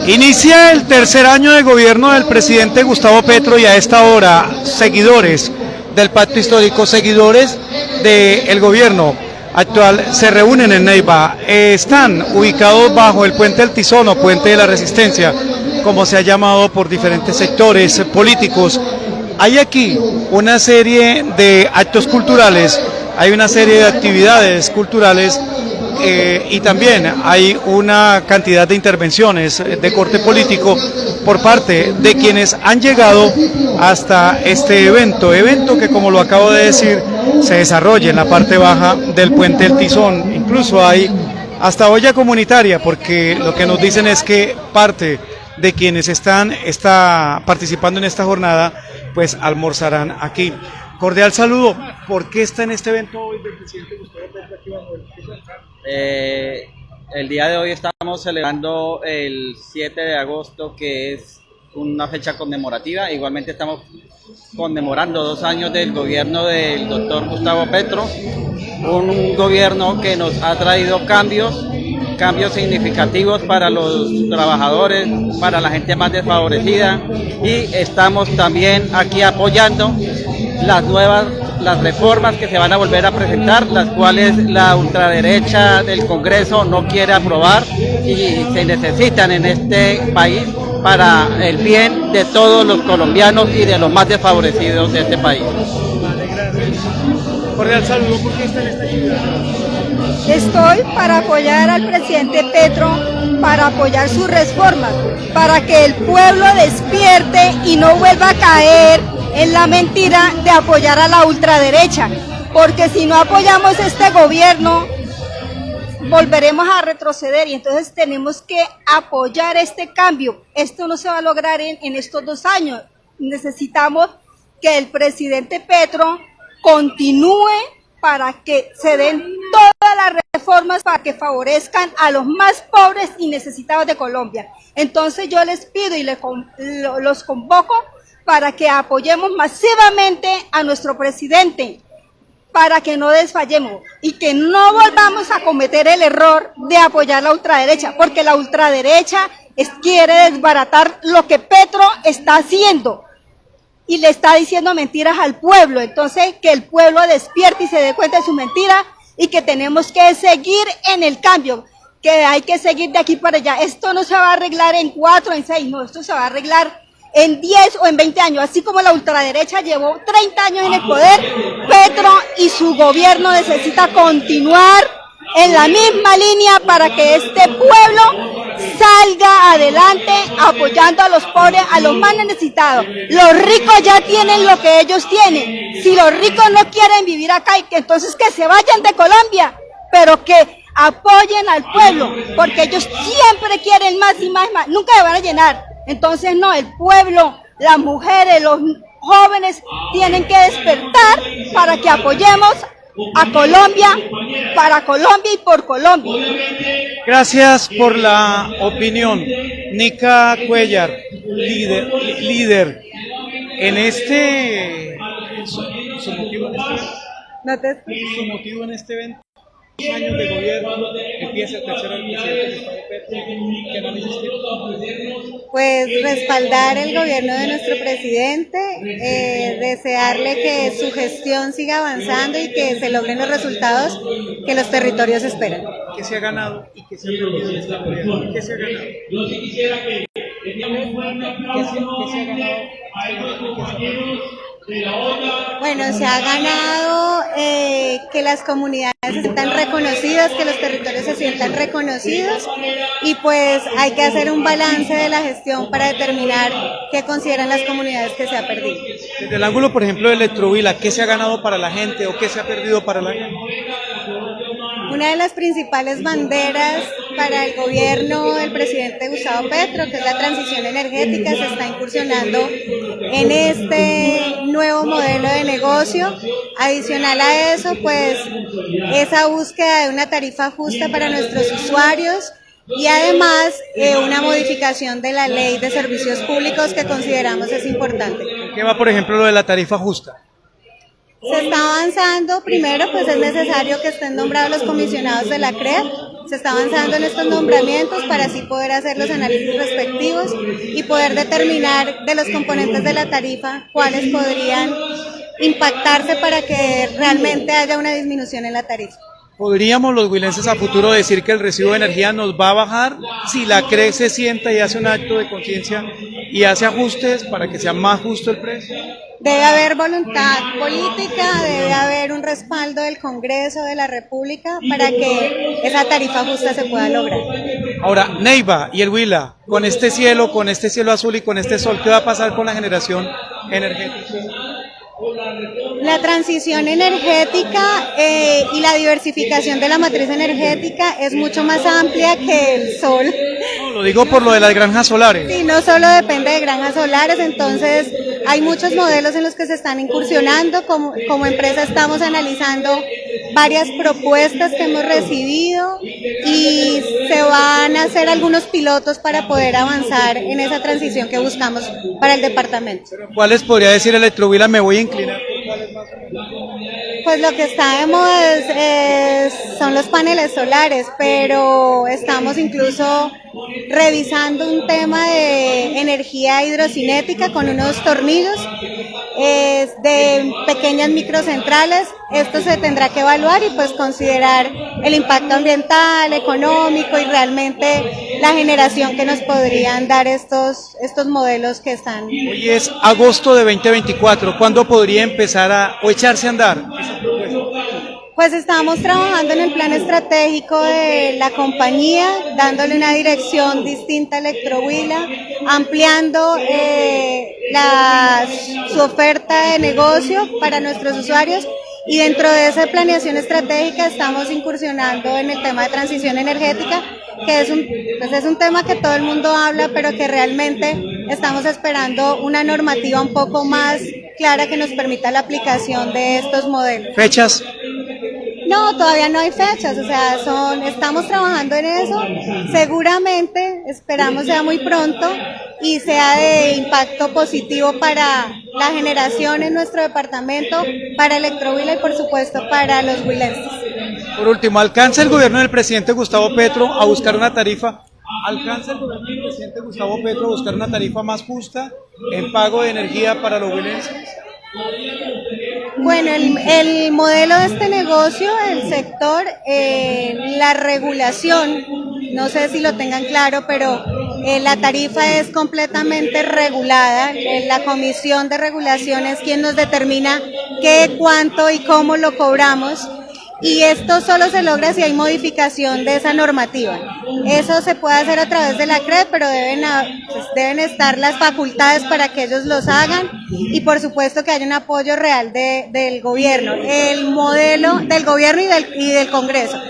Inicia el tercer año de gobierno del presidente Gustavo Petro y a esta hora seguidores del pacto histórico, seguidores del gobierno actual se reúnen en Neiva. Están ubicados bajo el puente del Tizón o puente de la Resistencia, como se ha llamado por diferentes sectores políticos. Hay aquí una serie de actos culturales, hay una serie de actividades culturales y también hay una cantidad de intervenciones de corte político por parte de quienes han llegado hasta este evento que, como lo acabo de decir, se desarrolla en la parte baja del puente del Tizón. Incluso hay hasta olla comunitaria, porque lo que nos dicen es que parte de quienes está participando en esta jornada pues almorzarán aquí. Cordial saludo. ¿Por qué está en este evento hoy del presidente Gustavo Petro aquí bajo el día de hoy estamos celebrando el 7 de agosto, que es una fecha conmemorativa. Igualmente estamos conmemorando 2 años del gobierno del doctor Gustavo Petro, un gobierno que nos ha traído cambios significativos para los trabajadores, para la gente más desfavorecida, y estamos también aquí apoyando las reformas que se van a volver a presentar, las cuales la ultraderecha del Congreso no quiere aprobar y se necesitan en este país para el bien de todos los colombianos y de los más desfavorecidos de este país. Vale, gracias. Cordial saludo. ¿Por qué está en esta actividad? Estoy para apoyar al presidente Petro, para apoyar sus reformas, para que el pueblo despierte y no vuelva a caer en la mentira de apoyar a la ultraderecha, porque si no apoyamos este gobierno volveremos a retroceder, y entonces tenemos que apoyar este cambio. Esto no se va a lograr en estos 2 años. Necesitamos que el presidente Petro continúe para que se den todas las reformas para que favorezcan a los más pobres y necesitados de Colombia. Entonces yo les pido y los convoco para que apoyemos masivamente a nuestro presidente, para que no desfallemos y que no volvamos a cometer el error de apoyar la ultraderecha, porque la ultraderecha quiere desbaratar lo que Petro está haciendo y le está diciendo mentiras al pueblo. Entonces que el pueblo despierte y se dé cuenta de su mentira, y que tenemos que seguir en el cambio, que hay que seguir de aquí para allá. Esto no se va a arreglar en 4, en 6, no, esto se va a arreglar en 10 o en 20 años, así como la ultraderecha llevó 30 años en el poder. Petro y su gobierno necesita continuar en la misma línea para que este pueblo salga adelante apoyando a los pobres, a los más necesitados. Los ricos ya tienen lo que ellos tienen. Si los ricos no quieren vivir acá, entonces que se vayan de Colombia, pero que apoyen al pueblo, porque ellos siempre quieren más y más y más, nunca se van a llenar. Entonces no, el pueblo, las mujeres, los jóvenes tienen que despertar para que apoyemos a Colombia, para Colombia y por Colombia. Gracias por la opinión. Nica Cuellar, líder en este... ¿Su motivo en este evento? 2 años de gobierno, empieza el tercer año del presidente Gustavo Petro. ¿Qué análisis tiene? Pues respaldar el gobierno de nuestro presidente, desearle que su gestión siga avanzando y que se logren los resultados que los territorios esperan. ¿Qué se ha ganado y qué se ha perdido en esta gobierno? ¿Qué se ha ganado? Bueno, se ha ganado que las comunidades se sientan reconocidas, que los territorios se sientan reconocidos, y pues hay que hacer un balance de la gestión para determinar qué consideran las comunidades que se ha perdido. Desde el ángulo, por ejemplo, de Electrovila, ¿qué se ha ganado para la gente o qué se ha perdido para la gente? Una de las principales banderas para el gobierno del presidente Gustavo Petro, que es la transición energética, se está incursionando en este nuevo modelo de negocio. Adicional a eso, pues esa búsqueda de una tarifa justa para nuestros usuarios, y además una modificación de la ley de servicios públicos que consideramos es importante. ¿Qué va, por ejemplo, lo de la tarifa justa? Se está avanzando. Primero, pues es necesario que estén nombrados los comisionados de la CREA. se está avanzando en estos nombramientos para así poder hacer los análisis respectivos y poder determinar de los componentes de la tarifa cuáles podrían impactarse para que realmente haya una disminución en la tarifa. ¿Podríamos los huilenses a futuro decir que el recibo de energía nos va a bajar si la CRE se sienta y hace un acto de conciencia y hace ajustes para que sea más justo el precio? Debe haber voluntad política, debe haber un respaldo del Congreso de la República para que esa tarifa justa se pueda lograr. Ahora, Neiva y el Huila, con este cielo azul y con este sol, ¿qué va a pasar con la generación energética? La transición energética y la diversificación de la matriz energética es mucho más amplia que el sol. No, lo digo por lo de las granjas solares. Sí, no solo depende de granjas solares, entonces hay muchos modelos en los que se están incursionando. Como empresa estamos analizando varias propuestas que hemos recibido y se van a hacer algunos pilotos para poder avanzar en esa transición que buscamos para el departamento. ¿Cuáles podría decir Electrohuila? Me voy a inclinar. Pues lo que está de moda son los paneles solares, pero estamos incluso revisando un tema de energía hidrocinética con unos tornillos de pequeñas microcentrales. Esto se tendrá que evaluar y pues considerar el impacto ambiental, económico y realmente la generación que nos podrían dar estos modelos que están. Hoy es agosto de 2024, ¿cuándo podría empezar o echarse a andar esa propuesta? Pues estamos trabajando en el plan estratégico de la compañía, dándole una dirección distinta a Electrohuila, ampliando su oferta de negocio para nuestros usuarios y dentro de esa planeación estratégica estamos incursionando en el tema de transición energética, que es un tema que todo el mundo habla, pero que realmente estamos esperando una normativa un poco más clara que nos permita la aplicación de estos modelos. ¿Fechas? No, todavía no hay fechas, o sea, estamos trabajando en eso, seguramente esperamos sea muy pronto y sea de impacto positivo para la generación en nuestro departamento, para Electrohuila y por supuesto para los huilenses. Por último, ¿alcanza el gobierno del presidente Gustavo Petro a buscar una tarifa? ¿Alcanza el gobierno del presidente Gustavo Petro a buscar una tarifa más justa en pago de energía para los huilenses? Bueno, el modelo de este negocio, el sector, la regulación, no sé si lo tengan claro, pero la tarifa es completamente regulada. La comisión de regulación es quien nos determina qué, cuánto y cómo lo cobramos. Y esto solo se logra si hay modificación de esa normativa. Eso se puede hacer a través de la CRE, pero deben estar las facultades para que ellos los hagan y por supuesto que haya un apoyo real del gobierno, el modelo del gobierno y del Congreso.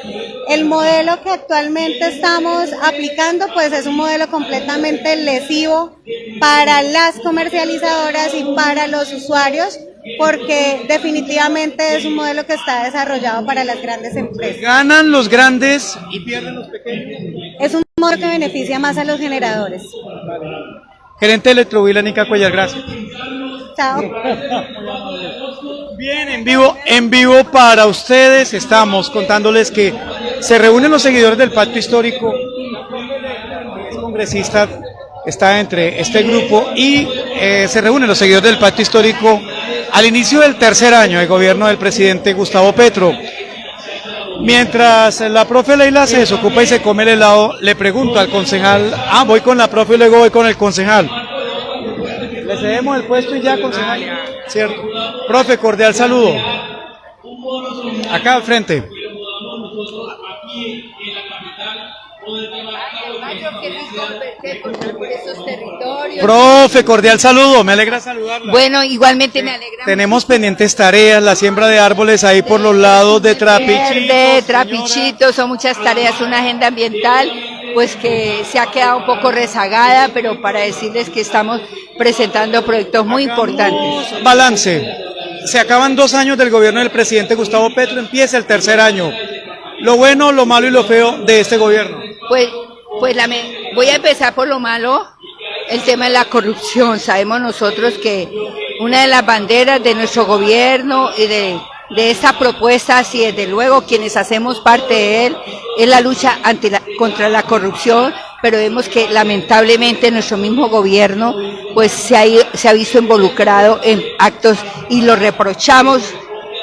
El modelo que actualmente estamos aplicando pues es un modelo completamente lesivo para las comercializadoras y para los usuarios, porque definitivamente es un modelo que está desarrollado para las grandes empresas. ¿Ganan los grandes y pierden los pequeños? Es un modelo que beneficia más a los generadores. Gerente de Electrohuila, Nica Cuellar, gracias. Chao. Bien, en vivo para ustedes estamos contándoles que se reúnen los seguidores del Pacto Histórico, el congresista está entre este grupo y se reúnen los seguidores del Pacto Histórico al inicio del tercer año de gobierno del presidente Gustavo Petro. Mientras la profe Leila se desocupa y se come el helado, le pregunto al concejal, voy con la profe y luego voy con el concejal. Le cedemos el puesto y ya, concejal. Cierto. Profe, cordial saludo. Acá al frente. Profe, cordial saludo, me alegra saludarla. Bueno, igualmente me alegra. Tenemos pendientes tareas, la siembra de árboles ahí por los lados de Trapichito. De Trapichito, son muchas tareas, una agenda ambiental pues que se ha quedado un poco rezagada, pero para decirles que estamos presentando proyectos muy importantes. Balance, se acaban 2 años del gobierno del presidente Gustavo Petro, empieza el tercer año. Lo bueno, lo malo y lo feo de este gobierno. Pues voy a empezar por lo malo, el tema de la corrupción. Sabemos nosotros que una de las banderas de nuestro gobierno y de de esta propuesta, si desde luego quienes hacemos parte de él, es la lucha contra la corrupción, pero vemos que lamentablemente nuestro mismo gobierno pues se ha visto involucrado en actos y lo reprochamos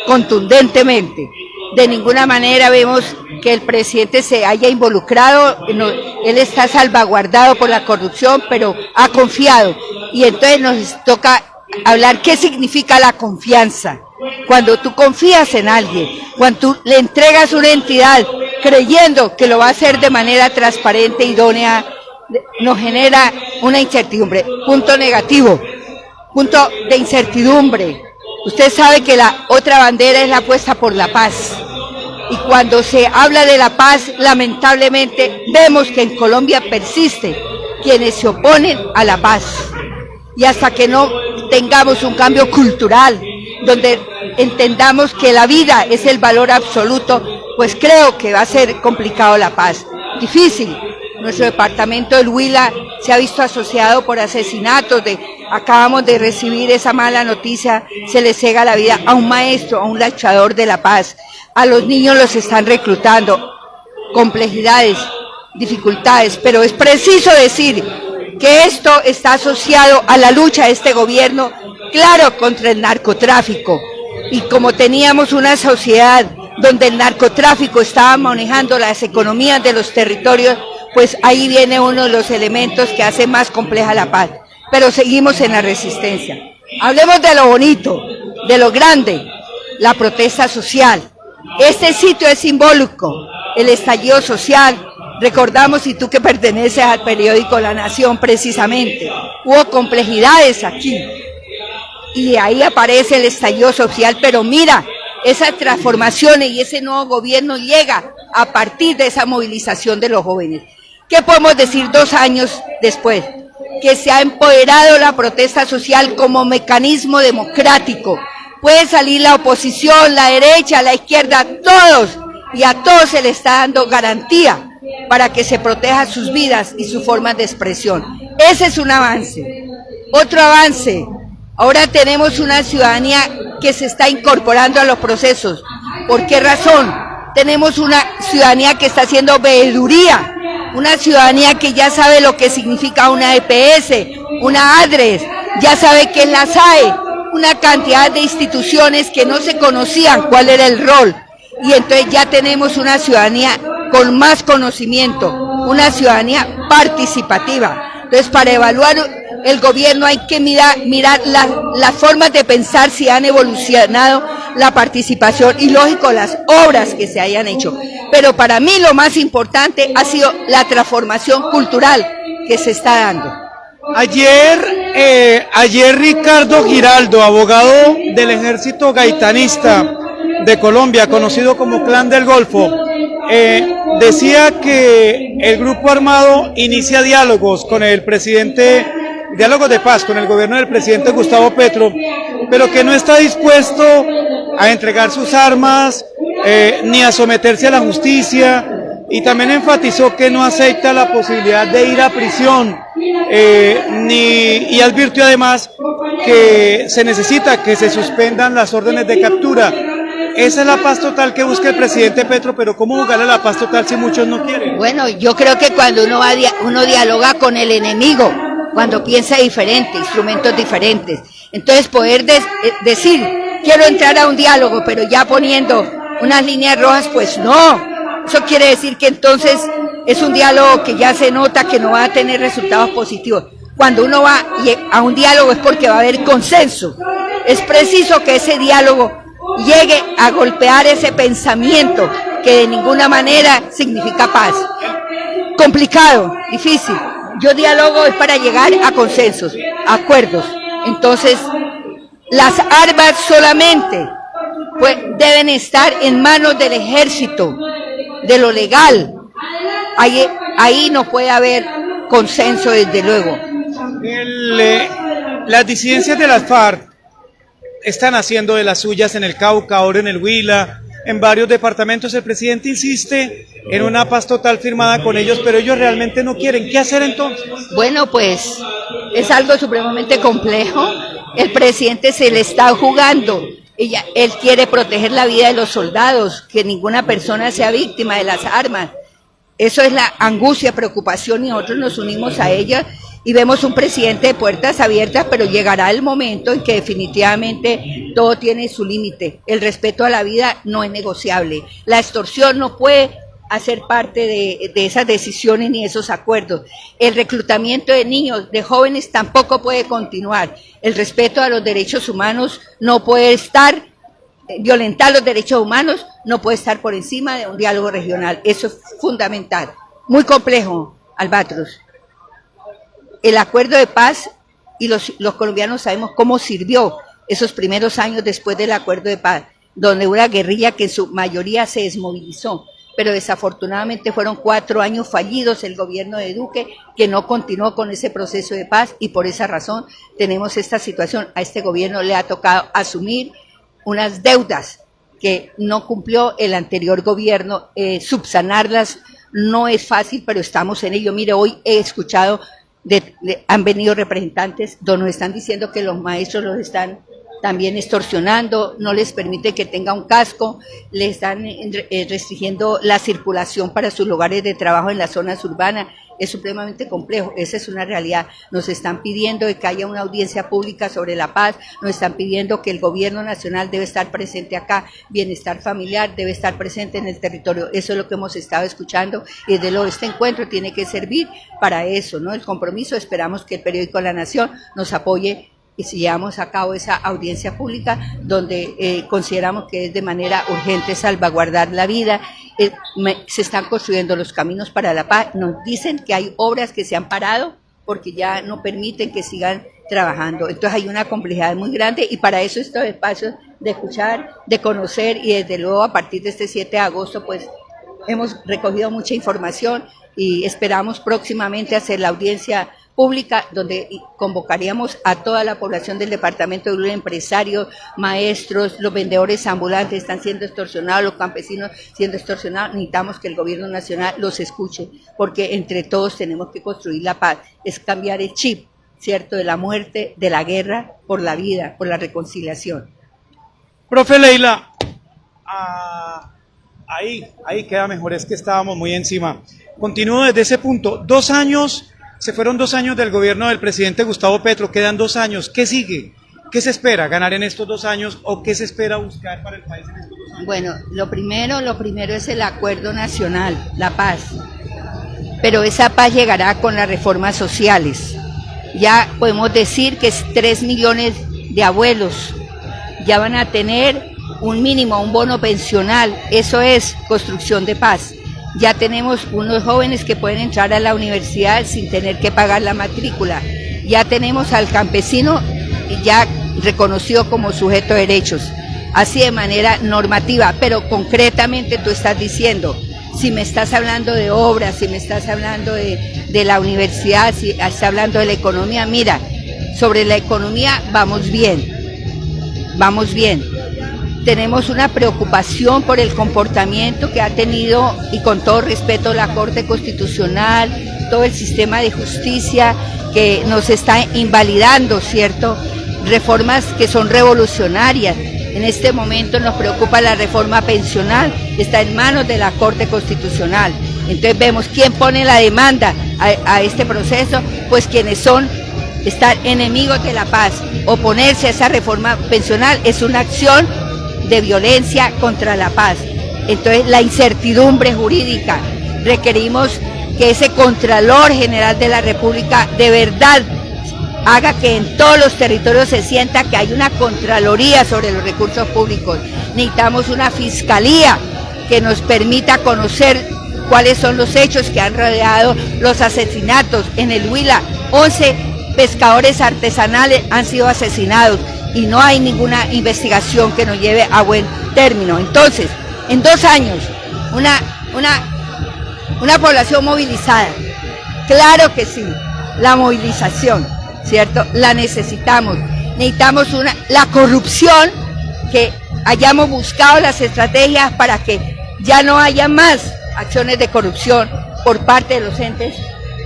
contundentemente. De ninguna manera vemos que el presidente se haya involucrado, él está salvaguardado por la corrupción, pero ha confiado, y entonces nos toca hablar qué significa la confianza. Cuando tú confías en alguien, cuando tú le entregas una entidad creyendo que lo va a hacer de manera transparente, idónea, nos genera una incertidumbre. Punto negativo, punto de incertidumbre. Usted sabe que la otra bandera es la apuesta por la paz. Y cuando se habla de la paz, lamentablemente vemos que en Colombia persiste quienes se oponen a la paz. Y hasta que no tengamos un cambio cultural, donde entendamos que la vida es el valor absoluto, pues creo que va a ser complicado la paz. Difícil. Nuestro departamento del Huila se ha visto asociado por asesinatos, acabamos de recibir esa mala noticia, se le cega la vida a un maestro, a un luchador de la paz. A los niños los están reclutando, complejidades, dificultades, pero es preciso decir que esto está asociado a la lucha de este gobierno, claro, contra el narcotráfico. Y como teníamos una sociedad donde el narcotráfico estaba manejando las economías de los territorios, pues ahí viene uno de los elementos que hace más compleja la paz. Pero seguimos en la resistencia. Hablemos de lo bonito, de lo grande, la protesta social. Este sitio es simbólico, el estallido social. Recordamos, y tú que perteneces al periódico La Nación precisamente, hubo complejidades aquí. Y ahí aparece el estallido social, pero mira, esas transformaciones y ese nuevo gobierno llega a partir de esa movilización de los jóvenes. ¿Qué podemos decir 2 años después? Que se ha empoderado la protesta social como mecanismo democrático. Puede salir la oposición, la derecha, la izquierda, todos, y a todos se les está dando garantía para que se protejan sus vidas y sus formas de expresión. Ese es un avance. Otro avance, ahora tenemos una ciudadanía que se está incorporando a los procesos. ¿Por qué razón? Tenemos una ciudadanía que está haciendo veeduría, una ciudadanía que ya sabe lo que significa una EPS, una ADRES, ya sabe qué es la SAE, una cantidad de instituciones que no se conocían cuál era el rol. Y entonces ya tenemos una ciudadanía con más conocimiento, una ciudadanía participativa. Entonces, para evaluar el gobierno hay que mirar las formas de pensar, si han evolucionado la participación y, lógico, las obras que se hayan hecho. Pero para mí lo más importante ha sido la transformación cultural que se está dando. Ayer Ricardo Giraldo, abogado del ejército gaitanista de Colombia, conocido como Clan del Golfo, decía que el grupo armado inicia diálogos con el presidente, diálogos de paz con el gobierno del presidente Gustavo Petro, pero que no está dispuesto a entregar sus armas ni a someterse a la justicia, y también enfatizó que no acepta la posibilidad de ir a prisión, y advirtió además que se necesita que se suspendan las órdenes de captura. Esa es la paz total que busca el presidente Petro, pero ¿cómo buscarle la paz total si muchos no quieren? Bueno, yo creo que cuando uno dialoga con el enemigo, cuando piensa diferente, instrumentos diferentes, entonces poder decir, quiero entrar a un diálogo, pero ya poniendo unas líneas rojas, pues no. Eso quiere decir que entonces es un diálogo que ya se nota que no va a tener resultados positivos. Cuando uno va a un diálogo es porque va a haber consenso. Es preciso que ese diálogo llegue a golpear ese pensamiento que de ninguna manera significa paz. Complicado, difícil. Yo dialogo es para llegar a consensos, a acuerdos. Entonces, las armas solamente pues, deben estar en manos del ejército, de lo legal. Ahí no puede haber consenso, desde luego. Las disidencias de las FARC están haciendo de las suyas en el Cauca, ahora en el Huila, en varios departamentos. El presidente insiste en una paz total firmada con ellos, pero ellos realmente no quieren. ¿Qué hacer entonces? Bueno, pues es algo supremamente complejo. El presidente se le está jugando Él quiere proteger la vida de los soldados, que ninguna persona sea víctima de las armas. Eso es la angustia, preocupación, y nosotros nos unimos a ella y vemos un presidente de puertas abiertas, pero llegará el momento en que definitivamente todo tiene su límite. El respeto a la vida no es negociable. La extorsión no puede hacer parte de esas decisiones ni esos acuerdos. El reclutamiento de niños, de jóvenes, tampoco puede continuar. El respeto a los derechos humanos no puede estar, violentar los derechos humanos no puede estar por encima de un diálogo regional. Eso es fundamental. Muy complejo, Albatros. El acuerdo de paz, y los colombianos sabemos cómo sirvió esos primeros años después del acuerdo de paz, donde una guerrilla que en su mayoría se desmovilizó, pero desafortunadamente fueron 4 años fallidos el gobierno de Duque, que no continuó con ese proceso de paz, y por esa razón tenemos esta situación. A este gobierno le ha tocado asumir unas deudas que no cumplió el anterior gobierno, subsanarlas no es fácil, pero estamos en ello. Mire, hoy he escuchado, han venido representantes donde nos están diciendo que los maestros los están también extorsionando, no les permite que tenga un casco, le están restringiendo la circulación para sus lugares de trabajo en las zonas urbanas. Es supremamente complejo, esa es una realidad. Nos están pidiendo que haya una audiencia pública sobre la paz, nos están pidiendo que el gobierno nacional debe estar presente acá, bienestar familiar debe estar presente en el territorio. Eso es lo que hemos estado escuchando, y desde luego este encuentro tiene que servir para eso, ¿no? El compromiso, esperamos que el periódico La Nación nos apoye y si llevamos a cabo esa audiencia pública, donde consideramos que es de manera urgente salvaguardar la vida. Se están construyendo los caminos para la paz. Nos dicen que hay obras que se han parado porque ya no permiten que sigan trabajando. Entonces hay una complejidad muy grande, y para eso estos espacios de escuchar, de conocer, y desde luego a partir de este 7 de agosto pues hemos recogido mucha información y esperamos próximamente hacer la audiencia pública, donde convocaríamos a toda la población del departamento de Huila, empresarios, maestros, los vendedores ambulantes están siendo extorsionados, los campesinos siendo extorsionados. Necesitamos que el gobierno nacional los escuche, porque entre todos tenemos que construir la paz, es cambiar el chip, ¿cierto?, de la muerte, de la guerra, por la vida, por la reconciliación. Profe Leila, ahí queda mejor, es que estábamos muy encima. Continúo desde ese punto. 2 años... Se fueron 2 años del gobierno del presidente Gustavo Petro, quedan 2 años. ¿Qué sigue? ¿Qué se espera ganar en estos 2 años o qué se espera buscar para el país en estos 2 años? Bueno, lo primero es el acuerdo nacional, la paz. Pero esa paz llegará con las reformas sociales. Ya podemos decir que 3 millones de abuelos ya van a tener un mínimo, un bono pensional. Eso es construcción de paz. Ya tenemos unos jóvenes que pueden entrar a la universidad sin tener que pagar la matrícula. Ya tenemos al campesino ya reconocido como sujeto de derechos, así de manera normativa, pero concretamente tú estás diciendo, si me estás hablando de obras, si me estás hablando de la universidad, si estás hablando de la economía, mira, sobre la economía vamos bien, vamos bien. Tenemos una preocupación por el comportamiento que ha tenido, y con todo respeto, la Corte Constitucional, todo el sistema de justicia que nos está invalidando, ¿cierto?, reformas que son revolucionarias. En este momento nos preocupa la reforma pensional, está en manos de la Corte Constitucional. Entonces vemos quién pone la demanda a este proceso, pues quienes están enemigos de la paz. Oponerse a esa reforma pensional es una acción de violencia contra la paz. Entonces la incertidumbre jurídica, requerimos que ese Contralor General de la República de verdad haga que en todos los territorios se sienta que hay una Contraloría sobre los recursos públicos. Necesitamos una Fiscalía que nos permita conocer cuáles son los hechos que han rodeado los asesinatos. En el Huila, 11 pescadores artesanales han sido asesinados y no hay ninguna investigación que nos lleve a buen término. Entonces, en 2 años, una población movilizada, claro que sí, la movilización, ¿cierto? La necesitamos. Necesitamos la corrupción, que hayamos buscado las estrategias para que ya no haya más acciones de corrupción por parte de los entes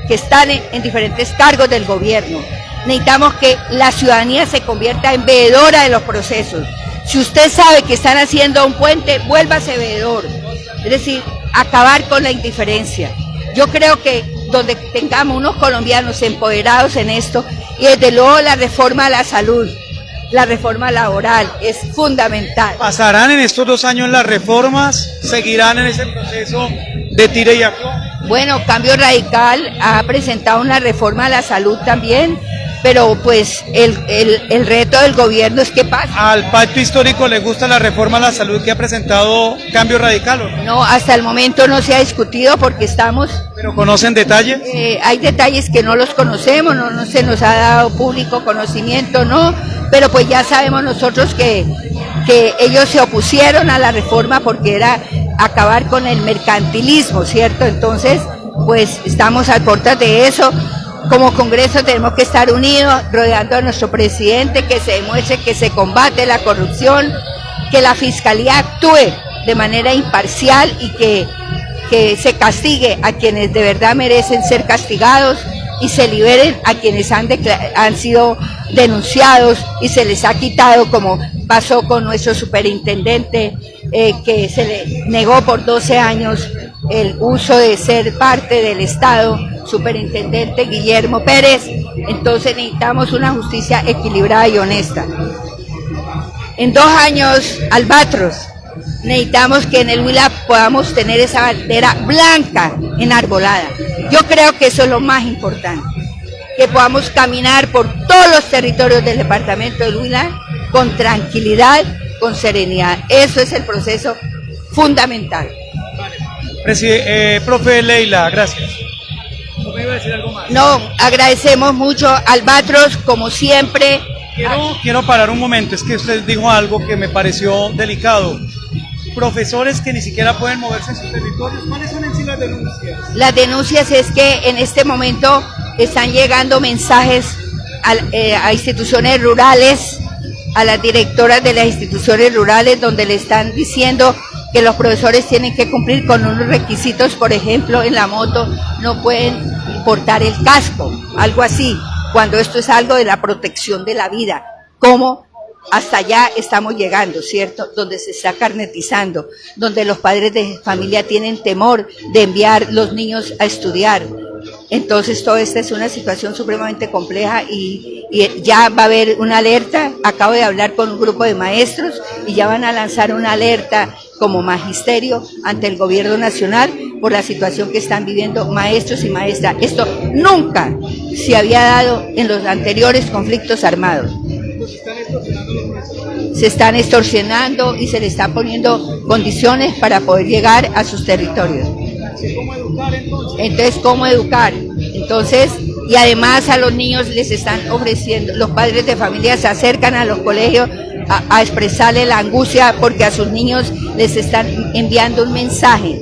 que están en diferentes cargos del gobierno. Necesitamos que la ciudadanía se convierta en veedora de los procesos. Si usted sabe que están haciendo un puente, vuélvase veedor. Es decir, acabar con la indiferencia. Yo creo que donde tengamos unos colombianos empoderados en esto, y desde luego la reforma a la salud, la reforma laboral es fundamental. ¿Pasarán en estos 2 años las reformas? ¿Seguirán en ese proceso de tire y afloje? Bueno, Cambio Radical ha presentado una reforma a la salud también, pero pues el reto del gobierno es que pase. ¿Al pacto histórico le gusta la reforma a la salud que ha presentado Cambio Radical o no? No, hasta el momento no se ha discutido porque estamos... ¿Pero conocen detalles? Hay detalles que no los conocemos, no se nos ha dado público conocimiento, no, pero pues ya sabemos nosotros que ellos se opusieron a la reforma porque era acabar con el mercantilismo, ¿cierto? Entonces, pues estamos a puertas de eso. Como Congreso tenemos que estar unidos, rodeando a nuestro presidente, que se demuestre que se combate la corrupción, que la Fiscalía actúe de manera imparcial y que se castigue a quienes de verdad merecen ser castigados y se liberen a quienes han sido denunciados y se les ha quitado, como pasó con nuestro superintendente, que se le negó por 12 años el uso de ser parte del Estado, superintendente Guillermo Pérez. Entonces necesitamos una justicia equilibrada y honesta. En 2 años, Albatros, necesitamos que en el Huila podamos tener esa bandera blanca enarbolada. Yo creo que eso es lo más importante, que podamos caminar por todos los territorios del departamento del Huila con tranquilidad, con serenidad. Eso es el proceso fundamental. Profe Leila, gracias. ¿Me iba a decir algo más? No, agradecemos mucho a Albatros, como siempre. Quiero parar un momento, es que usted dijo algo que me pareció delicado. Profesores que ni siquiera pueden moverse en sus territorios, ¿cuáles son en sí las denuncias? Las denuncias es que en este momento están llegando mensajes a instituciones rurales, a las directoras de las instituciones rurales, donde le están diciendo que los profesores tienen que cumplir con unos requisitos. Por ejemplo, en la moto no pueden portar el casco, algo así, cuando esto es algo de la protección de la vida. ¿Cómo? Hasta allá estamos llegando, ¿cierto? Donde se está carnetizando, donde los padres de familia tienen temor de enviar los niños a estudiar. Entonces, toda esta es una situación supremamente compleja y ya va a haber una alerta. Acabo de hablar con un grupo de maestros y ya van a lanzar una alerta como magisterio ante el gobierno nacional por la situación que están viviendo maestros y maestras. Esto nunca se había dado en los anteriores conflictos armados. Se están extorsionando y se le están poniendo condiciones para poder llegar a sus territorios. Entonces, ¿cómo educar? Entonces, y además a los niños les están ofreciendo, los padres de familia se acercan a los colegios a expresarle la angustia porque a sus niños les están enviando un mensaje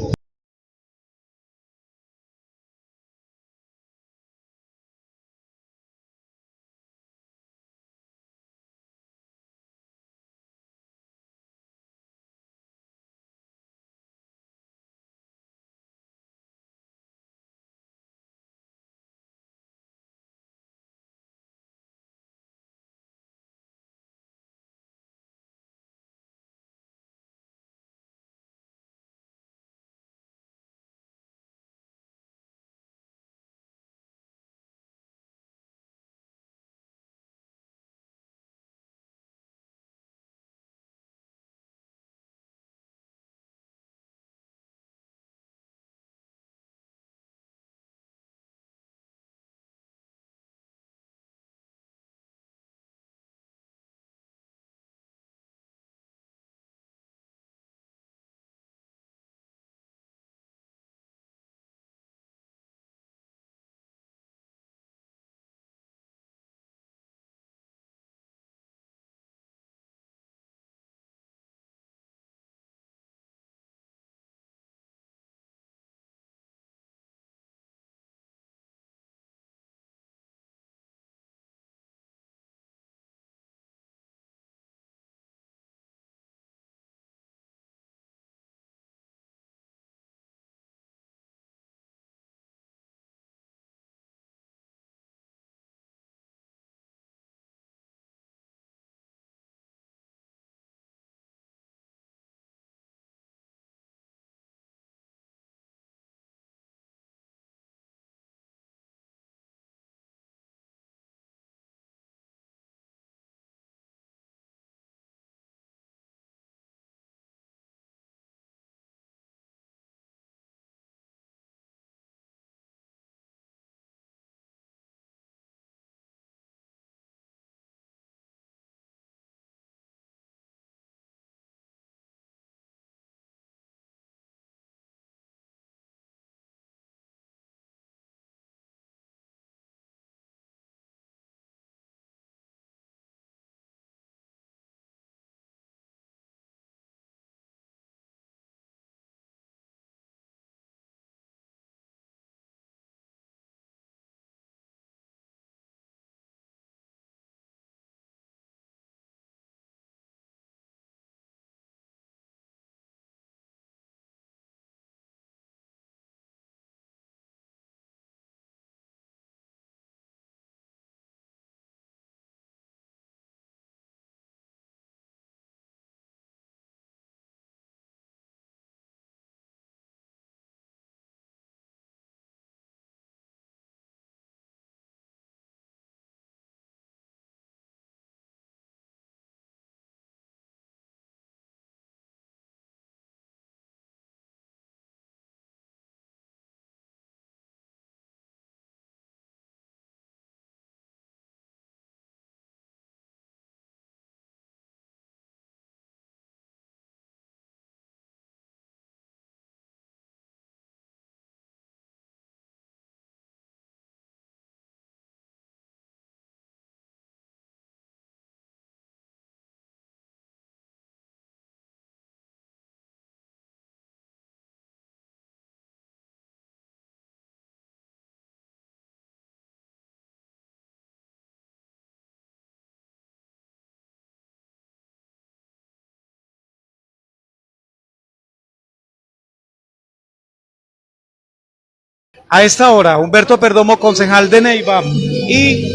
A esta hora, Humberto Perdomo, concejal de Neiva y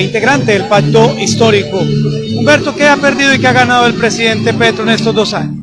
integrante del Pacto Histórico. Humberto, ¿qué ha perdido y qué ha ganado el presidente Petro en estos 2 años?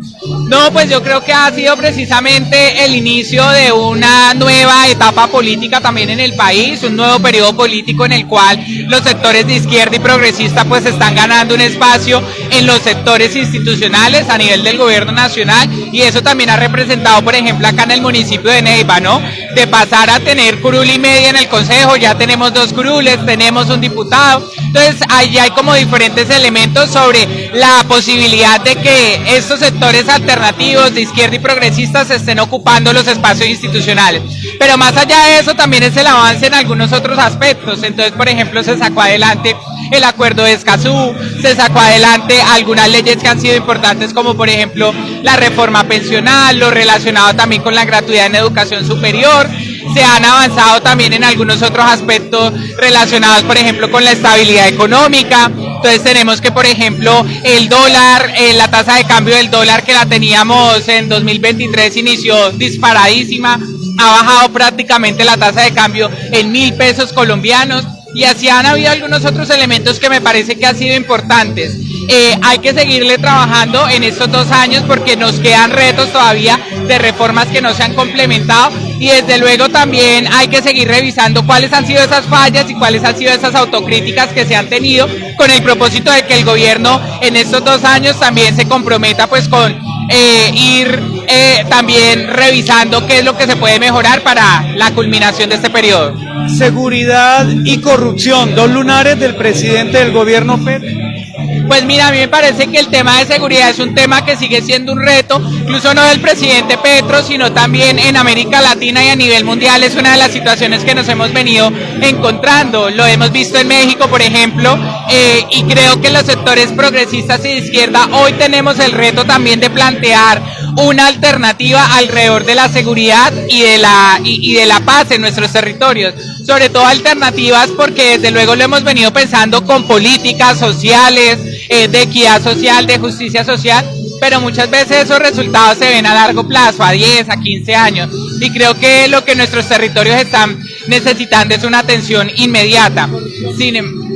No, pues yo creo que ha sido precisamente el inicio de una nueva etapa política también en el país, un nuevo periodo político en el cual los sectores de izquierda y progresista pues están ganando un espacio en los sectores institucionales a nivel del gobierno nacional, y eso también ha representado, por ejemplo, acá en el municipio de Neiva, ¿no? De pasar a tener curul y media en el consejo, ya tenemos 2 curules, tenemos un diputado, entonces ahí hay como diferentes elementos sobre la posibilidad de que estos sectores alternativos de izquierda y progresistas estén ocupando los espacios institucionales. Pero más allá de eso también es el avance en algunos otros aspectos. Entonces, por ejemplo, se sacó adelante el acuerdo de Escazú, se sacó adelante algunas leyes que han sido importantes, como por ejemplo la reforma pensional, lo relacionado también con la gratuidad en educación superior. Se han avanzado también en algunos otros aspectos relacionados, por ejemplo, con la estabilidad económica. Entonces tenemos que, por ejemplo, el dólar, la tasa de cambio del dólar que la teníamos en 2023 inició disparadísima, ha bajado prácticamente la tasa de cambio en 1.000 pesos colombianos, y así han habido algunos otros elementos que me parece que han sido importantes. Hay que seguirle trabajando en estos 2 años porque nos quedan retos todavía de reformas que no se han complementado, y desde luego también hay que seguir revisando cuáles han sido esas fallas y cuáles han sido esas autocríticas que se han tenido, con el propósito de que el gobierno en estos 2 años también se comprometa pues con ir también revisando qué es lo que se puede mejorar para la culminación de este periodo. Seguridad y corrupción, 2 lunares del presidente del gobierno Petro. Pues mira, a mí me parece que el tema de seguridad es un tema que sigue siendo un reto, incluso no del presidente Petro, sino también en América Latina y a nivel mundial. Es una de las situaciones que nos hemos venido encontrando. Lo hemos visto en México, por ejemplo, y creo que los sectores progresistas y de izquierda hoy tenemos el reto también de plantear una alternativa alrededor de la seguridad y de la paz en nuestros territorios. Sobre todo alternativas porque desde luego lo hemos venido pensando con políticas sociales, de equidad social, de justicia social, pero muchas veces esos resultados se ven a largo plazo, a 10, a 15 años, y creo que lo que nuestros territorios están necesitando es una atención inmediata.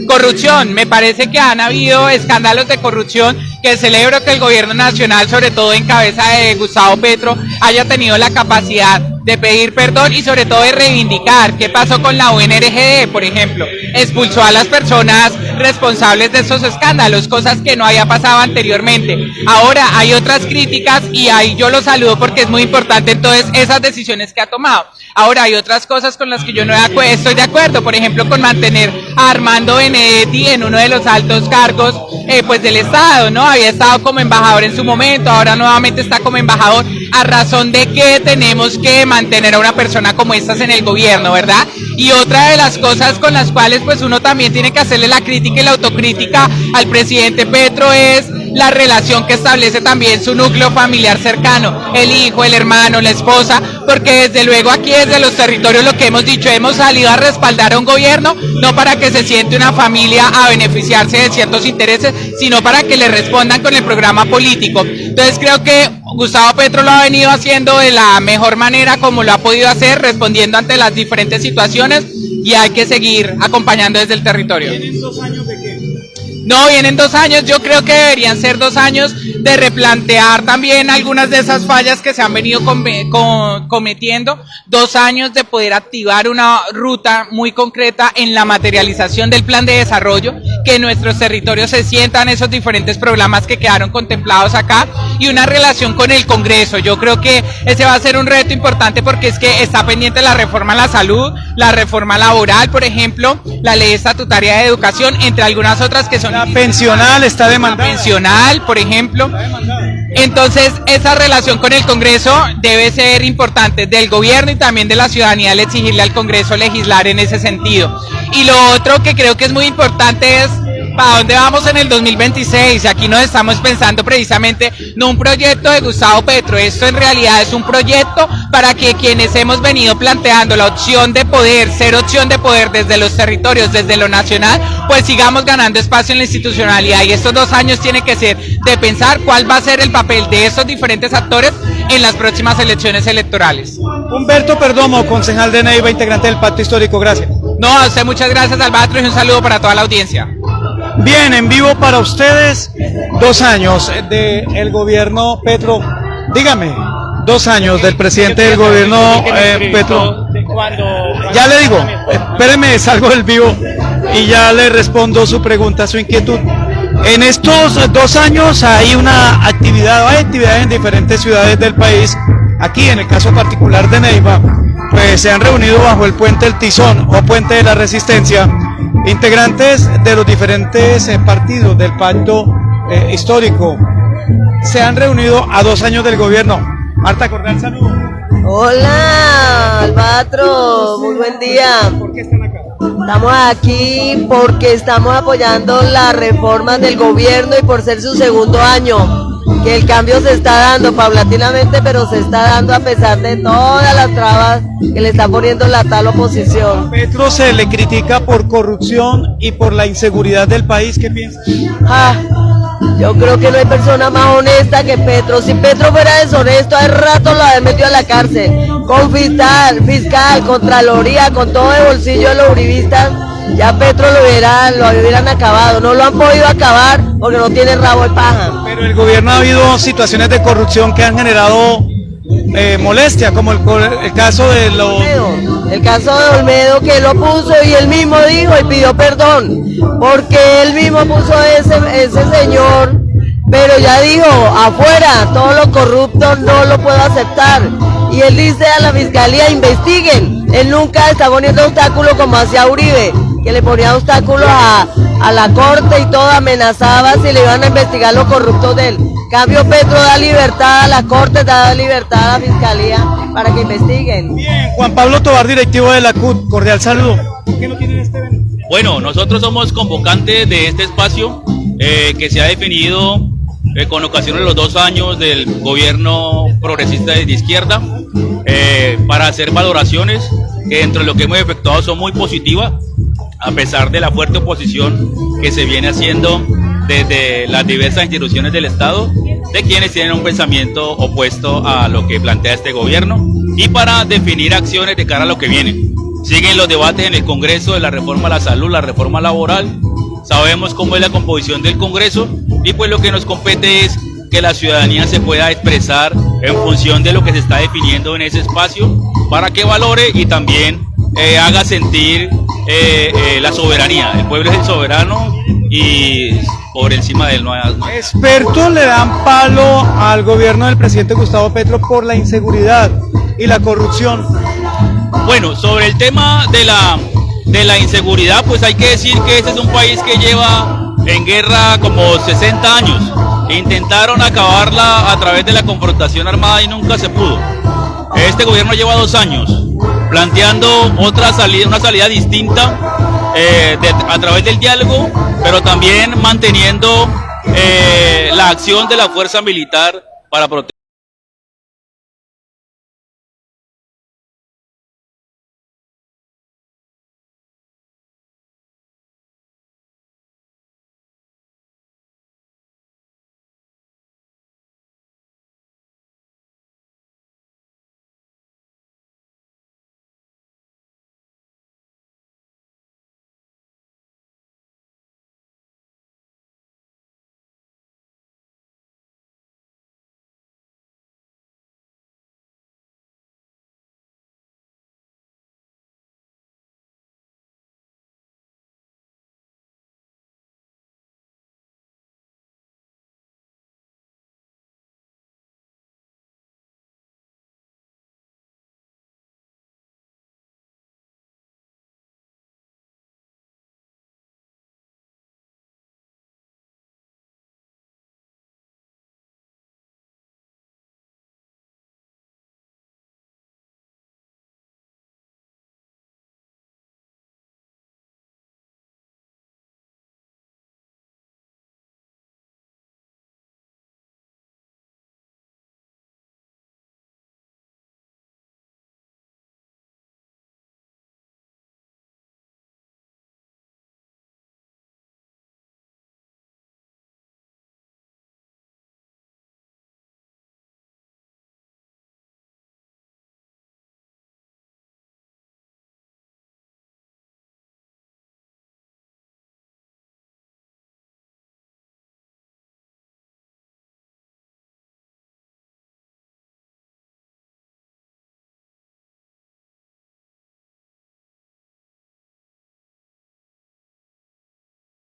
Corrupción, me parece que han habido escándalos de corrupción que celebro que el gobierno nacional, sobre todo en cabeza de Gustavo Petro, haya tenido la capacidad de pedir perdón y sobre todo de reivindicar. ¿Qué pasó con la UNRGD, por ejemplo? Expulsó a las personas responsables de esos escándalos, cosas que no había pasado anteriormente. Ahora hay otras críticas y ahí yo lo saludo porque es muy importante entonces esas decisiones que ha tomado. Ahora hay otras cosas con las que yo no estoy de acuerdo, por ejemplo con mantener a Armando Benedetti en uno de los altos cargos pues del Estado, ¿no? Había estado como embajador en su momento, ahora nuevamente está como embajador. ¿A razón de qué tenemos que mantener a una persona como estas en el gobierno, verdad? Y otra de las cosas con las cuales pues uno también tiene que hacerle la crítica y la autocrítica al presidente Petro es la relación que establece también su núcleo familiar cercano, el hijo, el hermano, la esposa, porque desde luego aquí desde los territorios lo que hemos dicho, hemos salido a respaldar a un gobierno, no para que se siente una familia a beneficiarse de ciertos intereses, sino para que le respondan con el programa político. Entonces creo que Gustavo Petro lo ha venido haciendo de la mejor manera como lo ha podido hacer, respondiendo ante las diferentes situaciones, y hay que seguir acompañando desde el territorio. ¿Vienen 2 años de qué? No, vienen 2 años, yo creo que deberían ser 2 años de replantear también algunas de esas fallas que se han venido cometiendo, 2 años de poder activar una ruta muy concreta en la materialización del plan de desarrollo, que en nuestros territorios se sientan esos diferentes programas que quedaron contemplados acá, y una relación con el Congreso. Yo creo que ese va a ser un reto importante porque es que está pendiente la reforma a la salud, la reforma laboral, por ejemplo, la ley estatutaria de educación, entre algunas otras que son... La pensional está demandada. La pensional, por ejemplo. Entonces, esa relación con el Congreso debe ser importante del gobierno y también de la ciudadanía al exigirle al Congreso legislar en ese sentido. Y lo otro que creo que es muy importante es ¿para dónde vamos en el 2026? Aquí nos estamos pensando precisamente no un proyecto de Gustavo Petro, esto en realidad es un proyecto para que quienes hemos venido planteando la opción de poder, ser opción de poder desde los territorios, desde lo nacional, pues sigamos ganando espacio en la institucionalidad, y estos 2 años tiene que ser de pensar cuál va a ser el papel de estos diferentes actores en las próximas elecciones electorales. Humberto Perdomo, concejal de Neiva, integrante del Pacto Histórico, gracias. No, a usted muchas gracias, Albatros, y un saludo para toda la audiencia. Bien, en vivo para ustedes, 2 años del gobierno Petro. Dígame, 2 años del presidente del gobierno Petro. Ya le digo, espéreme, salgo del vivo y ya le respondo su pregunta, su inquietud. En estos 2 años hay actividades en diferentes ciudades del país. Aquí, en el caso particular de Neiva, pues se han reunido bajo el puente El Tizón o Puente de la Resistencia integrantes de los diferentes partidos del pacto histórico. Se han reunido a 2 años del gobierno. Marta Corral, saludo. Hola, Albatro, muy buen día. ¿Por qué están acá? Estamos aquí porque estamos apoyando las reformas del gobierno y por ser su segundo año, que el cambio se está dando paulatinamente, pero se está dando a pesar de todas las trabas que le está poniendo la tal oposición. Petro se le critica por corrupción y por la inseguridad del país. ¿Qué piensa? Yo creo que no hay persona más honesta que Petro. Si Petro fuera deshonesto, hace rato lo había metido a la cárcel. Con fiscal, contraloría, con todo el bolsillo de los uribistas, ya Petro lo hubieran acabado. No lo han podido acabar porque no tiene rabo de paja. Pero el gobierno ha habido situaciones de corrupción que han generado molestia, como el caso de los... El caso de Olmedo, que lo puso y él mismo dijo y pidió perdón, porque él mismo puso ese señor, pero ya dijo, afuera, todo lo corrupto no lo puedo aceptar. Y él dice a la fiscalía, investiguen. Él nunca está poniendo obstáculos como hacía Uribe, que le ponía obstáculos a la corte y todo, amenazaba si le iban a investigar los corruptos de él. Cambio Petro da libertad a la corte, da libertad a la fiscalía para que investiguen. Bien, Juan Pablo Tovar, directivo de la CUT, cordial saludo. ¿Por qué no tienen este evento? Bueno, nosotros somos convocantes de este espacio que se ha definido con ocasión de los 2 años del gobierno progresista de izquierda para hacer valoraciones que dentro de lo que hemos efectuado son muy positivas, a pesar de la fuerte oposición que se viene haciendo desde las diversas instituciones del Estado, de quienes tienen un pensamiento opuesto a lo que plantea este gobierno, y para definir acciones de cara a lo que viene. Siguen los debates en el Congreso de la reforma a la salud, la reforma laboral. Sabemos cómo es la composición del Congreso y pues lo que nos compete es que la ciudadanía se pueda expresar en función de lo que se está definiendo en ese espacio para que valore y también haga sentir la soberanía. El pueblo es el soberano y por encima de él no hay... Expertos le dan palo al gobierno del presidente Gustavo Petro por la inseguridad y la corrupción. Bueno, sobre el tema de la inseguridad, pues hay que decir que este es un país que lleva en guerra como 60 años. Intentaron acabarla a través de la confrontación armada y nunca se pudo. Este gobierno lleva 2 años planteando una salida distinta a través del diálogo, pero también manteniendo la acción de la fuerza militar para proteger.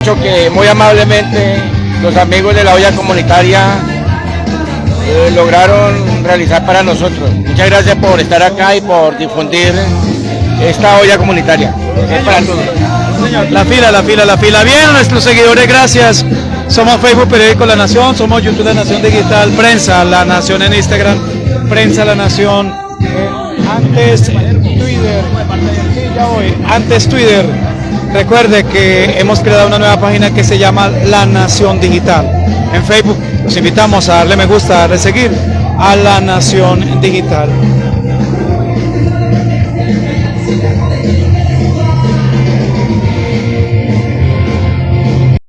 Que muy amablemente los amigos de la olla comunitaria lograron realizar para nosotros. Muchas gracias por estar acá y por difundir esta olla comunitaria. Es para todos. La fila. Bien, nuestros seguidores, gracias. Somos Facebook Periódico La Nación, somos YouTube La Nación Digital, Prensa La Nación en Instagram, Prensa La Nación, antes Twitter, antes Twitter. Recuerde que hemos creado una nueva página que se llama La Nación Digital. En Facebook los invitamos a darle me gusta, a darle seguir a La Nación Digital.